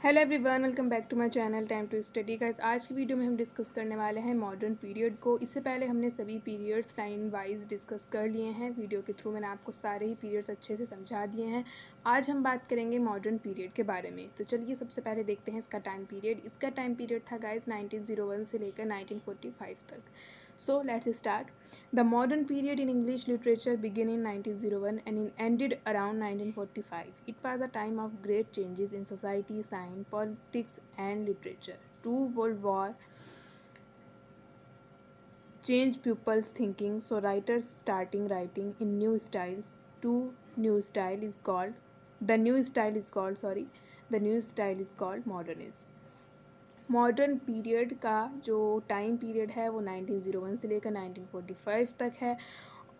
Hello everyone, welcome back to my channel time to study guys. आज की video में हम डिस्कस करने वाले हैं मॉडर्न पीरियड को। इससे पहले हमने सभी पीरियड्स लाइन वाइज डिस्कस कर लिए हैं। वीडियो के थ्रू मैंने आपको सारे ही पीरियड्स अच्छे से समझा दिए हैं। आज हम बात करेंगे मॉडर्न पीरियड के बारे में। तो चलिए सबसे पहले देखते हैं इसका टाइम पीरियड। इसका टाइम पीरियड था गाइस 1901 से लेकर 1945 तक। So let's start. The modern period in English literature began in 1901 and ended around 1945. It was a time of great changes in society, science, politics, and literature. Two World War changed people's thinking, so writers starting writing in new styles. Two new style is called the new style is called sorry the new style is called modernism. Modern period का जो time period है वो 1901 से लेकर 1945 तक है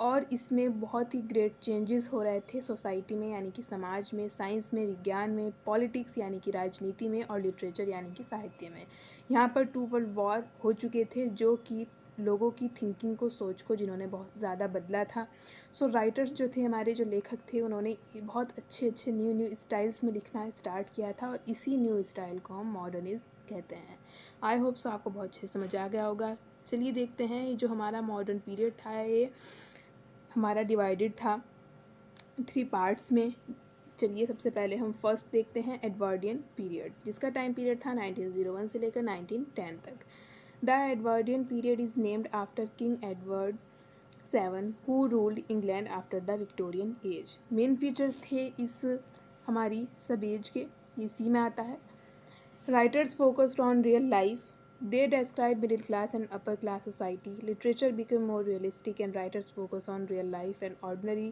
और इसमें बहुत ही ग्रेट चेंजेस हो रहे थे सोसाइटी में, यानी कि समाज में, साइंस में, विज्ञान में, पॉलिटिक्स यानी कि राजनीति में और लिटरेचर यानी कि साहित्य में। यहाँ पर टू वर्ल्ड वॉर हो चुके थे जो कि लोगों की थिंकिंग को, सोच को जिन्होंने बहुत ज़्यादा बदला था। सो राइटर्स जो थे, हमारे जो लेखक थे, उन्होंने बहुत अच्छे अच्छे न्यू स्टाइल्स में लिखना स्टार्ट किया था और इसी न्यू स्टाइल को हम मॉडर्निज्म कहते हैं। आई होप सो आपको बहुत अच्छे समझ आ गया होगा। चलिए देखते हैं, जो हमारा मॉडर्न पीरियड था ये हमारा डिवाइडेड था 3 पार्ट्स में। चलिए सबसे पहले हम फर्स्ट देखते हैं एडवर्डियन पीरियड, जिसका टाइम पीरियड था 1901 से लेकर 1910 तक। The Edwardian period is named after king Edward 7 who ruled England after the Victorian age. Main features थे इस हमारी सब एज के, ये सी में आता है। Writers focused on real life. They describe middle class and upper class society. Literature became more realistic and writers focus on real life and ordinary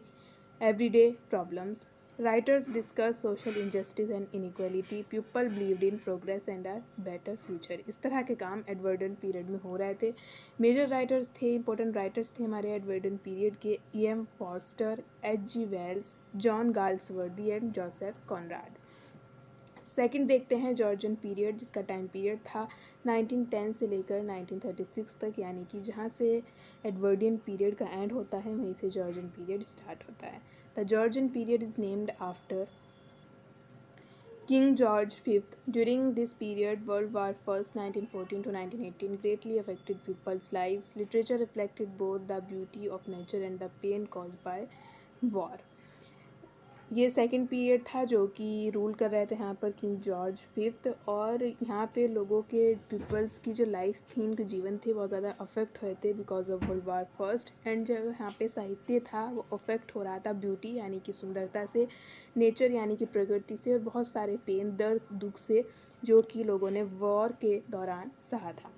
everyday problems. Writers discuss social injustice and inequality. People believed in progress and a better future. इस तरह के काम एडवर्डन period में हो रहे थे। Major writers थे, important writers थे हमारे एडवर्डन पीरियड के E.M. Forster, H.G. Wells, John Galsworthy and Joseph Conrad. Second देखते हैं जॉर्जियन पीरियड, जिसका टाइम पीरियड था 1910 से लेकर 1936 तक, यानी कि जहाँ से एडवर्डियन पीरियड का एंड होता है वहीं से जॉर्जियन पीरियड स्टार्ट होता है। The Georgian period is named after King George V. During this period, World War I 1914 to 1918 greatly affected people's lives. Literature reflected both the beauty of nature and the pain caused by war. ये second period था जो कि rule कर रहे थे यहाँ पर king George fifth, और यहाँ पे लोगों के पीपल्स की जो लाइफ थी, इनके जीवन थे, बहुत ज़्यादा अफेक्ट हुए थे because of world war first. And जो यहाँ पे साहित्य था वो अफेक्ट हो रहा था ब्यूटी यानी कि सुंदरता से, नेचर यानी कि प्रकृति से, और बहुत सारे पेन, दर्द, दुख से जो कि लोगों ने वॉर के दौरान सहा था।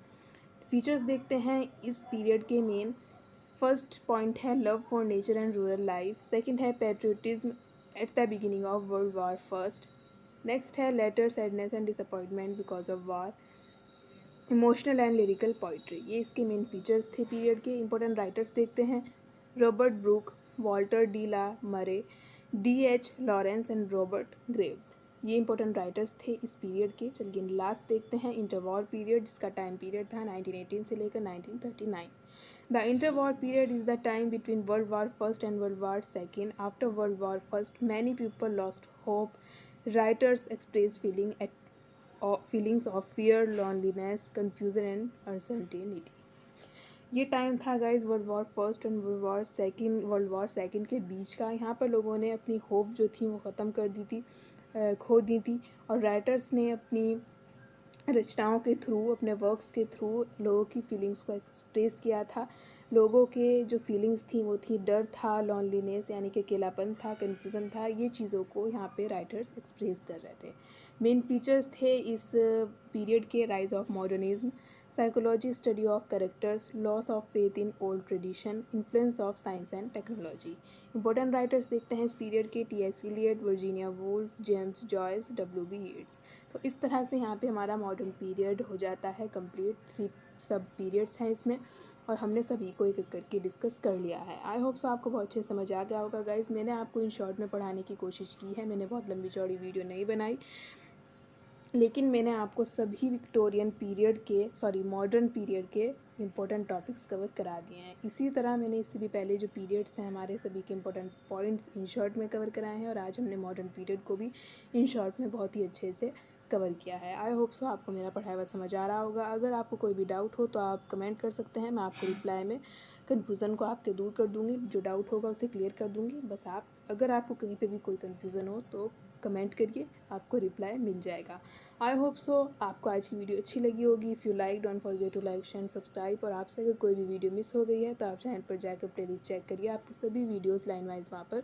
फीचर्स देखते हैं इस पीरियड के मेन। फर्स्ट पॉइंट है love for nature and rural life. Second है patriotism at the beginning of world war first. Next है later sadness and disappointment because of war. Emotional and lyrical poetry, ये इसके main features थे period के। Important writers देखते हैं Robert Brooke, Walter de la Mare, D.H. Lawrence and Robert Graves, ये important writers थे इस पीरियड के। चलिए लास्ट देखते हैं इंटरवॉर पीरियड, जिसका टाइम पीरियड था 1918 से लेकर 1939। The interwar period is the time between world war first and world war second. After world war first many people lost hope. Writers express feelings of fear, loneliness, confusion and uncertainty. ये time था guys world war first and world war second के बीच का। यहाँ पर लोगों ने अपनी hope जो थी वो ख़त्म कर दी थी, खो दी थी, और राइटर्स ने अपनी रचनाओं के थ्रू, अपने वर्क्स के थ्रू लोगों की फीलिंग्स को एक्सप्रेस किया था। लोगों के जो फीलिंग्स थी वो थी डर था, लॉनलीनेस यानी कि अकेलापन था, कन्फ्यूज़न था, ये चीज़ों को यहाँ पे राइटर्स एक्सप्रेस कर रहे थे। मेन फीचर्स थे इस पीरियड के rise of modernism, psychology, study of characters, loss of faith in old tradition, influence of science and technology. Important writers देखते हैं इस पीरियड के T.S. Eliot, Virginia Woolf, James Joyce, W.B. Yeats. तो इस तरह से यहाँ पे हमारा मॉडर्न पीरियड हो जाता है कंप्लीट। 3 सब पीरियड्स हैं इसमें और हमने सभी को एक एक करके डिस्कस कर लिया है। आई होप सो आपको बहुत अच्छे से समझ आ गया होगा गाइज़। मैंने आपको इन शॉर्ट में पढ़ाने की कोशिश की है, मैंने बहुत लंबी चौड़ी वीडियो नहीं बनाई, लेकिन मैंने आपको सभी विक्टोरियन पीरियड के मॉडर्न पीरियड के इंपॉर्टेंट टॉपिक्स कवर करा दिए हैं। इसी तरह मैंने इससे भी पहले जो पीरियड्स हैं हमारे सभी के इंपॉर्टेंट पॉइंट्स इन शॉर्ट में कवर कराए हैं, और आज हमने मॉडर्न पीरियड को भी इन शॉर्ट में बहुत ही अच्छे से कवर किया है। आई होप सो आपको मेरा पढ़ाया हुआ समझ आ रहा होगा। अगर आपको कोई भी डाउट हो तो आप कमेंट कर सकते हैं, मैं आपको रिप्लाई में कन्फ्यूज़न को आपके दूर कर दूँगी, जो डाउट होगा उसे क्लियर कर दूँगी। बस आप अगर आपको कहीं पे भी कोई कन्फ्यूज़न हो तो कमेंट करिए, आपको रिप्लाई मिल जाएगा। आई होप सो आपको आज की वीडियो अच्छी लगी होगी। If you like don't forget to like share subscribe. और आपसे अगर कोई भी वीडियो मिस हो गई है तो आप चैनल पर जाकर प्लेलिस्ट चेक करिए, आपको सभी वीडियोज़ लाइन वाइज वहाँ पर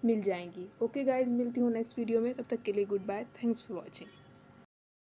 मिल जाएंगी। ओके गाइज, मिलती हूँ नेक्स्ट वीडियो में, तब तक के लिए goodbye, thanks for watching.